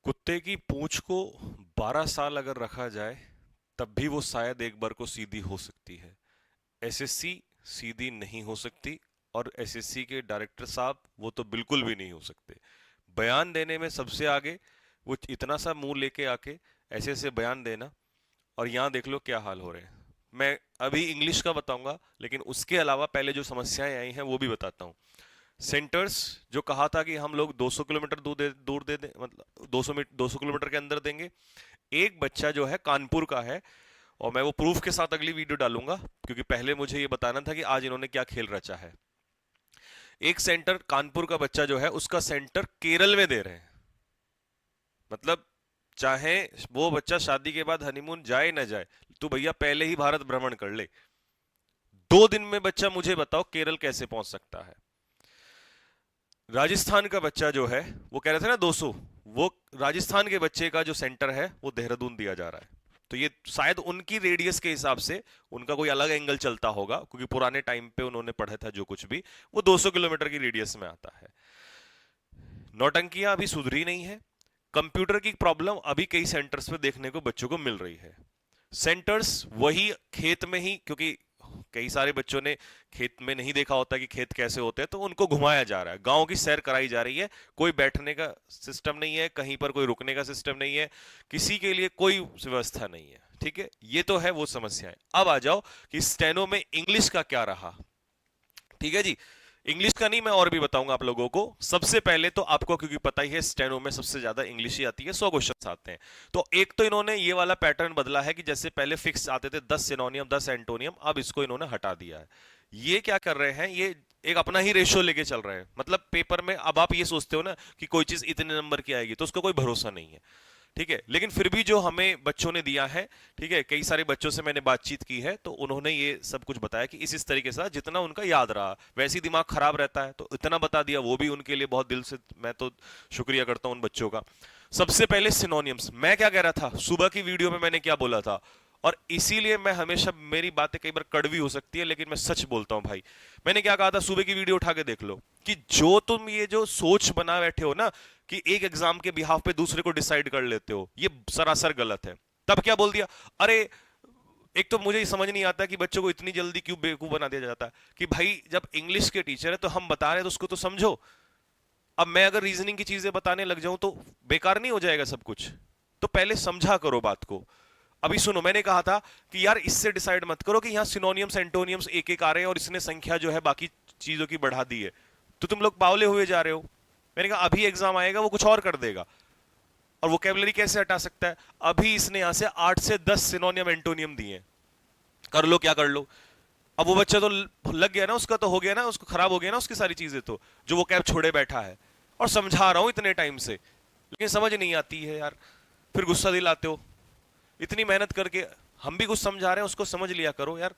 कुत्ते की पूंछ को 12 साल अगर रखा जाए तब भी वो शायद एक बार को सीधी हो सकती है। एसएससी सीधी नहीं हो सकती, और एसएससी के डायरेक्टर साहब वो तो बिल्कुल भी नहीं हो सकते। बयान देने में सबसे आगे, वो इतना सा मुंह लेके आके ऐसे ऐसे बयान देना, और यहाँ देख लो क्या हाल हो रहे हैं। मैं अभी इंग्लिश का बताऊंगा, लेकिन उसके अलावा पहले जो समस्याएं आई हैं वो भी बताता हूँ। सेंटर्स जो कहा था कि हम लोग 200 किलोमीटर दूर दे दें, मतलब 200 किलोमीटर के अंदर देंगे। एक बच्चा जो है कानपुर का है, और मैं वो प्रूफ के साथ अगली वीडियो डालूंगा, क्योंकि पहले मुझे ये बताना था कि आज इन्होंने क्या खेल रचा है। एक सेंटर कानपुर का बच्चा जो है उसका सेंटर केरल में दे रहे हैं। मतलब चाहे वो बच्चा शादी के बाद हनीमून जाए ना जाए, तो भैया पहले ही भारत भ्रमण कर ले। 2 दिन में बच्चा, मुझे बताओ केरल कैसे पहुंच सकता है। राजस्थान का बच्चा जो है, वो कह रहे थे ना 200, वो राजस्थान के बच्चे का जो सेंटर है वो देहरादून दिया जा रहा है। तो ये शायद उनकी रेडियस के हिसाब से उनका कोई अलग एंगल चलता होगा, क्योंकि पुराने टाइम पे उन्होंने पढ़ा था जो कुछ भी, वो 200 किलोमीटर की रेडियस में आता है। नौटंकियां अभी सुधरी नहीं है। कंप्यूटर की प्रॉब्लम अभी कई सेंटर्स पे देखने को बच्चों को मिल रही है। सेंटर्स वही खेत में ही, क्योंकि कई सारे बच्चों ने खेत में नहीं देखा होता कि खेत कैसे होते हैं, तो उनको घुमाया जा रहा है, गांव की सैर कराई जा रही है। कोई बैठने का सिस्टम नहीं है, कहीं पर कोई रुकने का सिस्टम नहीं है, किसी के लिए कोई व्यवस्था नहीं है। ठीक है, ये तो है वो समस्याएं। अब आ जाओ कि स्टेनो में इंग्लिश का क्या रहा। ठीक है जी, इंग्लिश का नहीं, मैं और भी बताऊंगा आप लोगों को। सबसे पहले तो आपको, क्योंकि पता ही है स्टेनो में सबसे ज्यादा इंग्लिश ही आती है, 100 क्वेश्चन आते हैं। तो एक तो इन्होंने ये वाला पैटर्न बदला है कि जैसे पहले फिक्स आते थे 10 सिनोनियम 10 एंटोनियम, अब इसको इन्होंने हटा दिया है। ये क्या कर रहे हैं, ये एक अपना ही रेशियो लेके चल रहे हैं। मतलब पेपर में अब आप ये सोचते हो ना कि कोई चीज इतने नंबर की आएगी, तो उसका कोई भरोसा नहीं है। ठीक है, लेकिन फिर भी जो हमें बच्चों ने दिया है, ठीक है, कई सारे बच्चों से मैंने बातचीत की है, तो उन्होंने ये सब कुछ बताया कि इस तरीके से जितना उनका याद रहा, वैसे ही दिमाग खराब रहता है, तो इतना बता दिया, वो भी उनके लिए बहुत दिल से मैं तो शुक्रिया करता हूं उन बच्चों का। सबसे पहले सिनोनियम्स, मैं क्या कह रहा था सुबह की वीडियो में, मैंने क्या बोला था, और इसीलिए मैं हमेशा, मेरी बातें कई बार कड़वी हो सकती है लेकिन मैं सच बोलता हूं भाई। मैंने क्या कहा था, सुबह की वीडियो उठा के देख लो, कि जो तुम ये जो सोच बना बैठे हो ना कि एक एग्जाम के बिहाफ पे दूसरे को डिसाइड कर लेते हो, ये सरासर गलत है। तब क्या बोल दिया, अरे एक तो मुझे समझ नहीं आता कि बच्चों को इतनी जल्दी क्यों बेवकूफ बना दिया जाता है कि भाई जब इंग्लिश के टीचर है तो हम बता रहे हैं तो उसको तो समझो। अब मैं अगर रीजनिंग की चीजें बताने लग जाऊं तो बेकार नहीं हो जाएगा सब कुछ? तो पहले समझा करो बात को। अभी सुनो, मैंने कहा था कि यार इससे डिसाइड मत करो कि यहाँ सिनोनियम्स एंटोनियम्स एक एक आ रहे हैं और इसने संख्या जो है बाकी चीजों की बढ़ा दी है, तो तुम लोग बावले हुए जा रहे हो। मैंने कहा अभी एग्जाम आएगा वो कुछ और कर देगा, और वोकेबलरी कैसे हटा सकता है। अभी इसने यहां से 8 से 10 सिनोनियम एंटोनियम दिए, कर लो क्या कर लो। अब वो बच्चा तो लग गया ना, उसका तो हो गया ना, उसको खराब हो गया ना उसकी सारी चीजें, तो जो वो कैब छोड़े बैठा है। और समझा रहा हूं इतने टाइम से, लेकिन समझ नहीं आती है यार, फिर गुस्सा दिलाते हो। इतनी मेहनत करके हम भी कुछ समझा रहे हैं, उसको समझ लिया करो यार।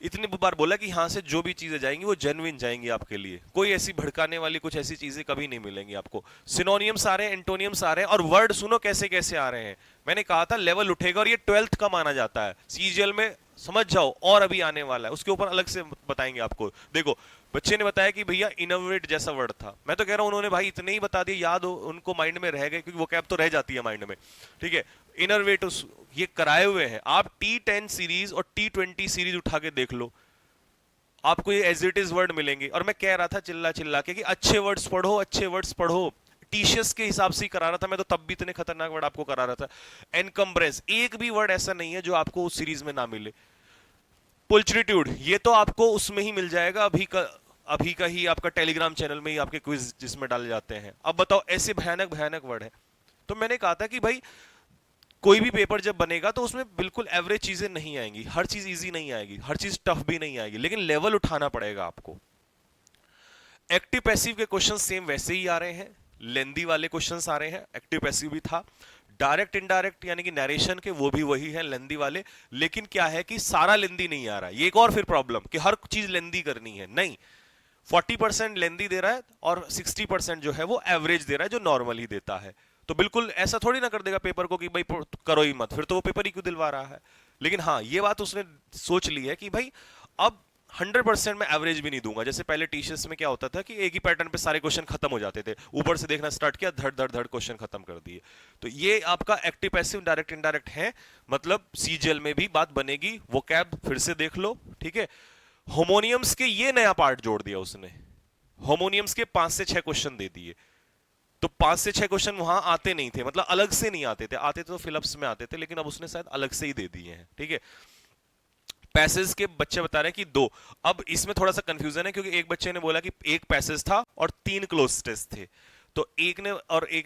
इतनी बार बोला कि यहाँ से जो भी चीजें जाएंगी वो जेन्युइन जाएंगी आपके लिए, कोई ऐसी भड़काने वाली कुछ ऐसी चीजें कभी नहीं मिलेंगी आपको। सिनोनियम्स आ रहे हैं, एंटोनियम्स आ रहे हैं, और वर्ड सुनो कैसे कैसे आ रहे हैं। मैंने कहा था लेवल उठेगा, और ये 12th का माना जाता है सीजीएल में, समझ जाओ। और अभी आने वाला है, उसके ऊपर अलग से बताएंगे आपको। देखो, बच्चे ने बताया कि भैया इनोवेट जैसा वर्ड था, मैं तो कह रहा हूं उन्होंने भाई इतने ही बता दिए, याद हो उनको, माइंड में रह गए, क्योंकि वो कैब तो रह जाती है माइंड में। ठीक है, इनोवेट ये कराए हुए हैं। आप T10 सीरीज और T20 सीरीज उठा के देख लो, आपको ये एज इट इज वर्ड मिलेंगे। और मैं कह रहा था चिल्ला चिल्ला के कि अच्छे वर्ड्स पढ़ो, अच्छे वर्ड्स पढ़ो। टीशियस के हिसाब से ही करा रहा था मैं तो, तब भी इतने खतरनाक वर्ड आपको करा रहा था। एनकम्ब्रेंस, एक भी वर्ड ऐसा नहीं है जो आपको उस सीरीज में ना मिले। पुल्चरिट्यूड, ये तो आपको उसमें ही मिल जाएगा, अभी का ही आपका टेलीग्राम चैनल में ही आपके क्विज जिसमें डाले जाते हैं। अब बताओ, ऐसे भयानक भयानक वर्ड है। तो मैंने कहा था कि भाई कोई भी पेपर जब बनेगा तो उसमें बिल्कुल एवरेज चीजें नहीं आएंगी, हर चीज इजी नहीं आएगी, हर चीज टफ भी नहीं आएगी, लेकिन लेवल उठाना पड़ेगा आपको। एक्टिव पैसिव के क्वेश्चन सेम वैसे ही आ रहे हैं, लेंदी वाले क्वेश्चंस आ रहे हैं, एक्टिव पैसिव भी था। डायरेक्ट इनडायरेक्ट यानी कि नरेशन के, वो भी वही है लेंदी वाले। लेकिन क्या है कि सारा लेंदी नहीं आ रहा है, ये एक और फिर प्रॉब्लम कि हर चीज लेंदी करनी है, नहीं। 40% लेंदी दे रहा है और 60% जो है वो एवरेज दे रहा है, जो नॉर्मल ही देता है। तो बिल्कुल ऐसा थोड़ी ना कर देगा पेपर को कि भाई करो ही मत, फिर तो वो पेपर ही क्यों दिलवा रहा है। लेकिन हाँ, ये बात उसने सोच ली है कि भाई अब 100% मैं एवरेज भी नहीं दूंगा। जैसे पहले टीचर्स में क्या होता था कि एक ही पैटर्न पे सारे क्वेश्चन खत्म हो जाते थे, ऊपर से देखना स्टार्ट किया, धड़ धड़ धड़ क्वेश्चन खत्म कर दिए। तो ये आपका एक्टिव पैसिव डायरेक्ट इनडायरेक्ट है, मतलब सीजीएल में भी बात बनेगी। वो कैब फिर से देख लो, ठीक है। होमोनियम्स के ये नया पार्ट जोड़ दिया उसने, होमोनियम्स के 5 से 6 क्वेश्चन दे दिए। तो 5 से 6 क्वेश्चन वहां आते नहीं थे, मतलब अलग से नहीं आते थे, आते तो फिलअप्स में आते थे, लेकिन अब उसने शायद अलग से ही दे दिए हैं, ठीक है। पैसेज के बच्चे बता रहे हैं कि 2। अब इसमें थोड़ा सा कंफ्यूजन है, क्योंकि एक बच्चे ने बोला कि एक पैसेज था और 3 क्लोज टेस्ट थे, तो एक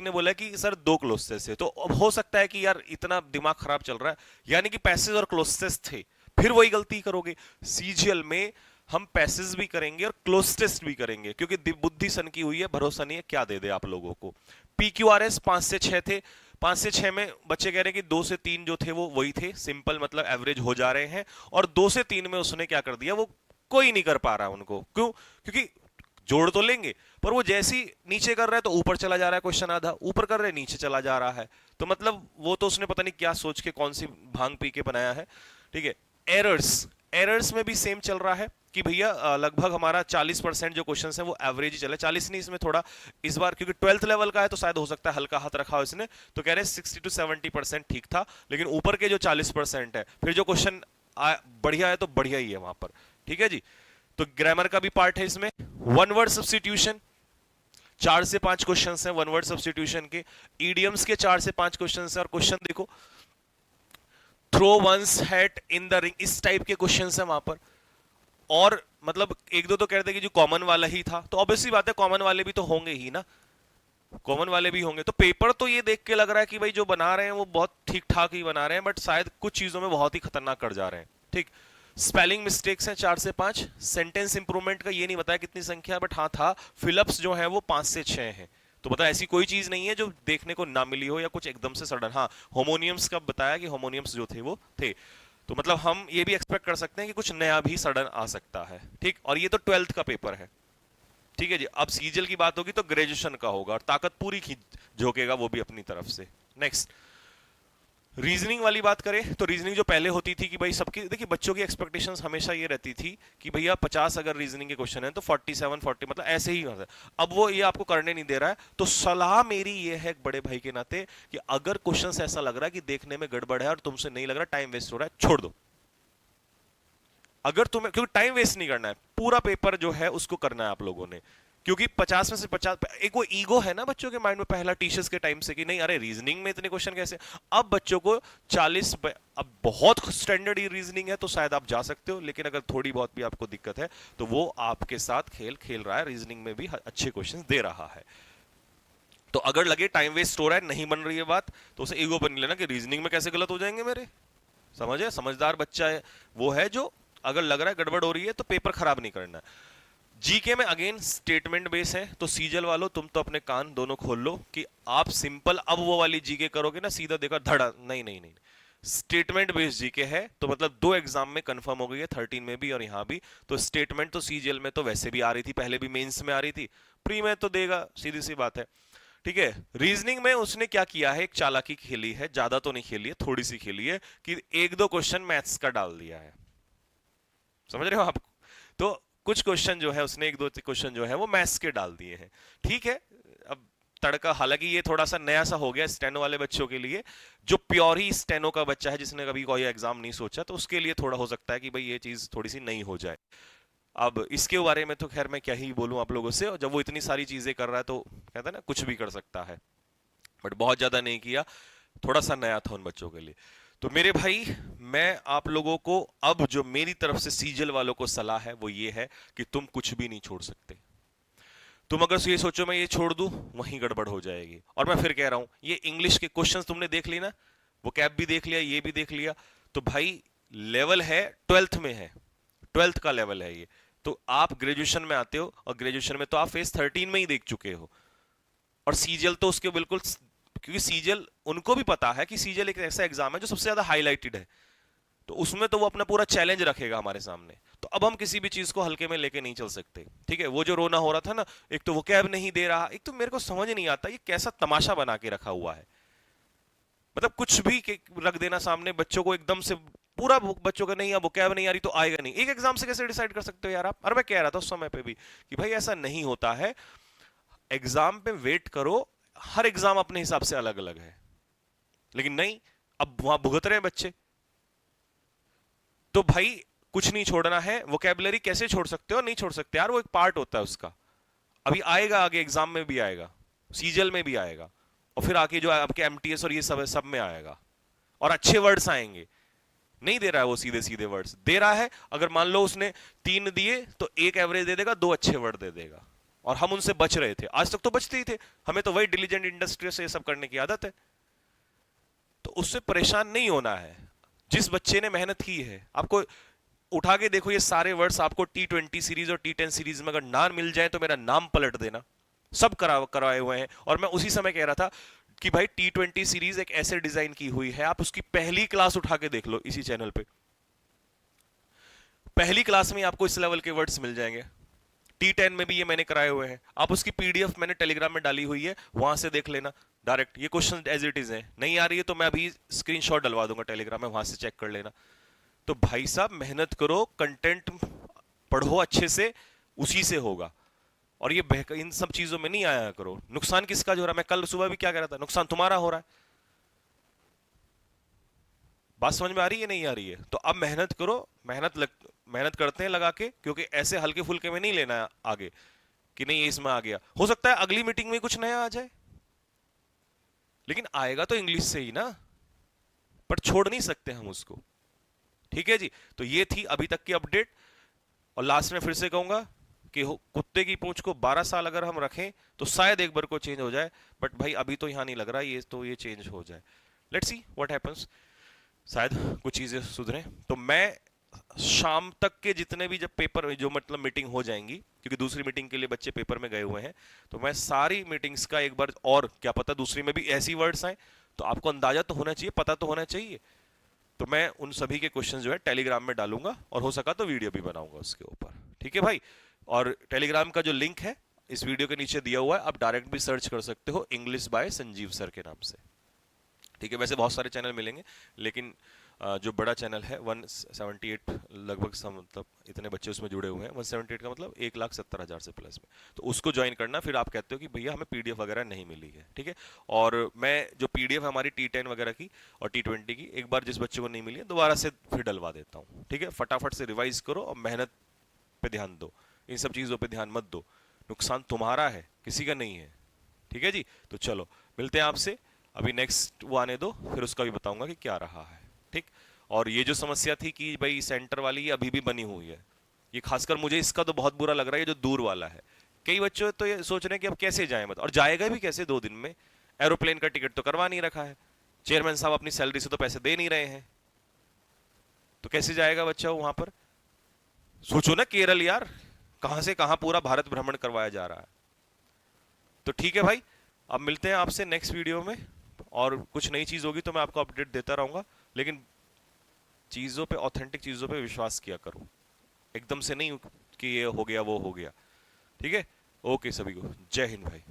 ने बोला कि सर 2 क्लोज टेस्ट थे। तो अब हो सकता है कि यार इतना दिमाग खराब चल रहा है, यानी कि पैसेज और क्लोज टेस्ट थे, फिर वही गलती करोगे। सीजीएल में हम पैसेज भी करेंगे और क्लोज टेस्ट भी करेंगे, क्योंकि बुद्धि सन की हुई है, भरोसा नहीं है क्या दे दे आप लोगों को। पीक्यूआरएस 5 से 6 थे, 5 से 6 में बच्चे कह रहे हैं कि 2 से 3 जो थे वो वही थे, सिंपल मतलब एवरेज हो जा रहे हैं। और 2 से 3 में उसने क्या कर दिया, वो कोई नहीं कर पा रहा उनको, क्यों? क्योंकि जोड़ तो लेंगे, पर वो जैसी नीचे कर रहा है तो ऊपर चला जा रहा है क्वेश्चन, आधा ऊपर कर रहे हैं नीचे चला जा रहा है। तो मतलब वो तो उसने पता नहीं क्या सोच के कौन सी भांग पी के बनाया है, ठीक है। एरर्स में भी सेम चल रहा है कि भैया लगभग हमारा 40% जो क्वेश्चन है वो एवरेज ही चले, 40 नहीं, इसमें थोड़ा इस बार क्योंकि 12th लेवल का है तो शायद हो सकता है हल्का हाथ रखा हो इसने, तो कह रहे हैं 60 to 70% ठीक था, लेकिन ऊपर के जो 40% है, फिर जो क्वेश्चन बढ़िया है तो बढ़िया ही है वहां पर, ठीक है जी। तो ग्रामर का भी पार्ट है इसमें। वन वर्ड सब्स्टिट्यूशन 4 से 5 क्वेश्चन है वन वर्ड सब्स्टिट्यूशन के। ईडियम्स के 4 से 5 क्वेश्चन है, और क्वेश्चन देखो, throw one's hat in the ring, इस टाइप के क्वेश्चन है वहां पर। और मतलब एक दो तो कहते हैं कि जो कॉमन वाला ही था, तो ऑब्वियसली बात है कॉमन वाले भी तो होंगे ही ना, कॉमन वाले भी होंगे। तो पेपर तो ये देख के लग रहा है कि भाई जो बना रहे हैं वो बहुत ठीक ठाक ही बना रहे हैं, बट शायद कुछ चीजों में बहुत ही खतरनाक कर जा रहे हैं, ठीक। स्पेलिंग मिस्टेक्स हैं 4 से 5। सेंटेंस इंप्रूवमेंट का ये नहीं बताया कितनी संख्या, बट हाँ था। फिलअप्स जो है वो 5 से 6 हैं। तो बता ऐसी कोई चीज नहीं है जो देखने को ना मिली हो या कुछ एकदम से सडन। हाँ, होमोनियम्स का बताया कि होमोनियम्स जो थे वो थे, तो मतलब हम ये भी एक्सपेक्ट कर सकते हैं कि कुछ नया भी सडन आ सकता है, ठीक। और ये तो 12th का पेपर है, ठीक है जी। अब सीजीएल की बात होगी तो ग्रेजुएशन का होगा, और ताकत पूरी झोंकेगा वो भी अपनी तरफ से। नेक्स्ट, रीजनिंग वाली बात करें तो रीजनिंग जो पहले होती थी कि भाई सबकी, देखिए बच्चों की एक्सपेक्टेशंस हमेशा ये रहती थी कि भैया 50 अगर रीजनिंग के क्वेश्चन है तो 47 40 मतलब ऐसे ही होता है। अब वो ये आपको करने नहीं दे रहा है, तो सलाह मेरी ये है एक बड़े भाई के नाते कि अगर क्वेश्चन ऐसा लग रहा है कि देखने में गड़बड़ है और तुमसे नहीं लग रहा, टाइम वेस्ट हो रहा है, छोड़ दो। अगर तुम्हें, क्योंकि टाइम वेस्ट नहीं करना है, पूरा पेपर जो है उसको करना है आप लोगों ने, क्योंकि 50 में से 50, एक वो ईगो है ना बच्चों के माइंड में पहला टीचर्स के टाइम से कि नहीं अरे रीजनिंग में इतने क्वेश्चन कैसे। अब बच्चों को 40, अब बहुत स्टैंडर्ड रीजनिंग है तो शायद आप जा सकते हो, लेकिन अगर थोड़ी बहुत भी आपको दिक्कत है तो वो आपके साथ खेल खेल रहा है, रीजनिंग में भी अच्छे क्वेश्चन दे रहा है। तो अगर लगे टाइम वेस्ट हो रहा है, नहीं बन रही है बात, तो उसे ईगो बन लेना कि रीजनिंग में कैसे गलत हो जाएंगे मेरे। समझे, समझदार बच्चा है वो है जो अगर लग रहा है गड़बड़ हो रही है तो पेपर खराब नहीं करना है। जीके में अगेन स्टेटमेंट बेस है, तो सीजल वालों तुम तो अपने कान दोनों खोल लो कि आप सिंपल अब वो वाली जीके करोगे ना सीधा देखा धड़ा, नहीं नहीं नहीं, स्टेटमेंट बेस्ड जीके है। तो मतलब 2 एग्जाम में कंफर्म हो गई है, 13 में भी और यहां भी। तो स्टेटमेंट तो सीजीएल में तो वैसे भी आ रही थी, पहले भी मेंस में आ रही थी, प्री में तो देगा, सीधी सी बात है, ठीक है। रीजनिंग में उसने क्या किया है, एक चालाकी खेली है, ज्यादा तो नहीं खेली है, थोड़ी सी खेली है कि 1-2 क्वेश्चन मैथ्स का डाल दिया है, समझ रहे हो आप। तो कुछ क्वेश्चन जो है उसने 1-2 क्वेश्चन जो है वो मैथ्स के डाल दिए हैं, ठीक है। अब तड़का, हालांकि ये थोड़ा सा नया सा हो गया स्टेनो वाले बच्चों के लिए, जो प्योर ही स्टेनो का बच्चा है जिसने कभी कोई एग्जाम नहीं सोचा, तो उसके लिए थोड़ा हो सकता है कि भाई ये चीज थोड़ी सी नई हो जाए। अब इसके बारे में तो खैर मैं क्या ही बोलूं आप लोगों से, जब वो इतनी सारी चीजें कर रहा है तो कहता है ना कुछ भी कर सकता है, बट बहुत ज्यादा नहीं किया, थोड़ा सा नया था उन बच्चों के लिए। तो मेरे भाई, मैं आप लोगों को अब जो मेरी तरफ से सीजल वालों को सलाह है वो ये है कि तुम कुछ भी नहीं छोड़ सकते। तुम अगर ये सोचो मैं ये छोड़ दूं, वहीं गड़बड़ हो जाएगी। और मैं फिर कह रहा हूं, ये इंग्लिश के क्वेश्चंस तुमने देख ली ना, वो कैप भी देख लिया, ये भी देख लिया, तो भाई लेवल है 12th में है, 12th का लेवल है ये। तो आप ग्रेजुएशन में आते हो, और ग्रेजुएशन में तो आप फेज 13 में ही देख चुके हो, और सीजल तो उसके बिल्कुल, क्योंकि सीजल उनको भी पता है कि सीजल एक ऐसा एग्जाम है जो सबसे ज्यादा हाईलाइटेड है, तो उसमें तो वो अपना पूरा चैलेंज रखेगा हमारे सामने। तो अब हम किसी भी चीज को हल्के में लेके नहीं चल सकते, ठीक है। वो जो रोना हो रहा था ना, एक तो वो कैब नहीं दे रहा, एक तो मेरे को समझ नहीं आता ये कैसा तमाशा बना के रखा हुआ है, मतलब कुछ भी रख देना सामने, बच्चों को एकदम से पूरा बच्चों का नहीं, अब वोकैब नहीं आ रही तो आएगा नहीं। एक एग्जाम से कैसे डिसाइड कर सकते हो यार आप? और मैं कह रहा था उस समय पे भी कि भाई ऐसा नहीं होता है, एग्जाम पे वेट करो, हर एग्जाम अपने हिसाब से अलग अलग है। लेकिन नहीं, अब वहां भुगत रहे हैं बच्चे, तो भाई कुछ नहीं छोड़ना है। वोकैबुलरी कैसे छोड़ सकते हो? नहीं छोड़ सकते यार, वो एक पार्ट होता है उसका। अभी आएगा, आगे एग्जाम में भी आएगा, सीजल में भी आएगा, और फिर आके जो आपके एमटीएस और ये सब है, सब में आएगा, और अच्छे वर्ड्स आएंगे। नहीं दे रहा है वो सीधे सीधे वर्ड्स, दे रहा है अगर मान लो उसने 3 दिए तो 1 एवरेज दे देगा, 2 अच्छे वर्ड दे देगा, और हम उनसे बच रहे थे। आज तक तो बचते ही थे, हमें तो वही डिलीजेंट इंडस्ट्री से ये सब करने की आदत है। तो उससे परेशान नहीं होना है। जिस बच्चे ने मेहनत की है, आपको उठा के देखो ये सारे वर्ड्स आपको T20 सीरीज और T10 सीरीज में अगर ना मिल जाए तो मेरा नाम पलट देना। सब करवाए हुए हैं। और मैं उसी समय कह रहा था कि भाई T20 सीरीज एक ऐसे डिजाइन की हुई है, आप उसकी पहली क्लास उठा के देख लो इसी चैनल पे, पहली क्लास में आपको इस लेवल के वर्ड्स मिल जाएंगे। T10 में भी ये मैंने कराए हुए हैं, आप उसकी पीडीएफ मैंने टेलीग्राम में डाली हुई है, वहां से देख लेना डायरेक्ट। ये क्वेश्चन एज इट इज है, नहीं आ रही है तो मैं अभी स्क्रीनशॉट डलवा दूंगा टेलीग्राम में, वहां से चेक कर लेना। तो भाई साहब मेहनत करो, कंटेंट पढ़ो अच्छे से, उसी से होगा। और ये इन सब चीजों में नहीं आया करो। नुकसान किसका जो हो रहा है? मैं कल सुबह भी क्या कह रहा था, नुकसान तुम्हारा हो रहा है। बात समझ में आ रही है नहीं आ रही है? तो अब मेहनत करो, मेहनत करते हैं लगा के, क्योंकि ऐसे हल्के फुल्के में नहीं लेना है आगे कि नहीं ये इसमें आ गया। हो सकता है अगली मीटिंग में कुछ नया आ जाए, लेकिन आएगा तो इंग्लिश से ही ना, पर छोड़ नहीं सकते हम उसको। ठीक है जी, तो ये थी अभी तक की अपडेट। और लास्ट में फिर से कहूंगा कि कुत्ते की पूंछ को 12 साल अगर हम रखें तो शायद एक बार को चेंज हो जाए, बट भाई अभी तो यहां नहीं लग रहा ये तो ये चेंज हो जाए। लेट्स सी व्हाट हैपेंस, शायद कुछ चीजें सुधरे। तो मैं शाम तक के जितने भी जब पेपर जो मतलब मीटिंग हो जाएंगी, क्योंकि दूसरी मीटिंग के लिए बच्चे पेपर में गए हुए हैं, तो मैं सारी मीटिंग्स का एक बार, और क्या पता दूसरी में भी ऐसी वर्ड्स आए, तो आपको अंदाजा तो होना चाहिए, पता तो होना चाहिए। तो मैं उन सभी के क्वेश्चन जो है टेलीग्राम में डालूंगा, और हो सका तो वीडियो भी बनाऊंगा उसके ऊपर। ठीक है भाई? और टेलीग्राम का जो लिंक है इस वीडियो के नीचे दिया हुआ है, आप डायरेक्ट भी सर्च कर सकते हो, इंग्लिश बाय संजीव सर के नाम से। ठीक है, वैसे बहुत सारे चैनल मिलेंगे, लेकिन जो बड़ा चैनल है 178 लगभग मतलब इतने बच्चे उसमें जुड़े हुए हैं, 178 का मतलब 1,70,000 से प्लस में, तो उसको ज्वाइन करना। फिर आप कहते हो कि भैया हमें पीडीएफ वगैरह नहीं मिली है, ठीक है। और मैं जो पीडीएफ हमारी T10 वगैरह की और T20 की, एक बार जिस बच्चे को नहीं मिली है दोबारा से फिर डलवा देता हूँ। ठीक है, फटाफट से रिवाइज करो और मेहनत पे ध्यान दो, इन सब चीज़ों पे ध्यान मत दो। नुकसान तुम्हारा है, किसी का नहीं है। ठीक है जी, तो चलो मिलते हैं आपसे। अभी नेक्स्ट वो आने दो, फिर उसका भी बताऊंगा कि क्या रहा है। ठीक। और ये जो समस्या थी कि भाई सेंटर वाली ये अभी भी बनी हुई है, ये खासकर मुझे इसका तो बहुत बुरा लग रहा है, ये जो दूर वाला है। कई बच्चों तो ये सोच रहे हैं कि अब कैसे जाए, मत और जाएगा भी कैसे 2 दिन में? एरोप्लेन का टिकट तो करवा नहीं रखा है, चेयरमैन साहब अपनी सैलरी से तो पैसे दे नहीं रहे हैं, तो कैसे जाएगा बच्चा वहां पर? सोचो ना, केरल यार, कहां से कहां पूरा भारत भ्रमण करवाया जा रहा है। तो ठीक है भाई, अब मिलते हैं आपसे नेक्स्ट वीडियो में, और कुछ नई चीज होगी तो मैं आपको अपडेट देता रहूंगा। लेकिन चीजों पे, ऑथेंटिक चीजों पे विश्वास किया करो, एकदम से नहीं कि ये हो गया वो हो गया। ठीक है, ओके सभी को जय हिंद भाई।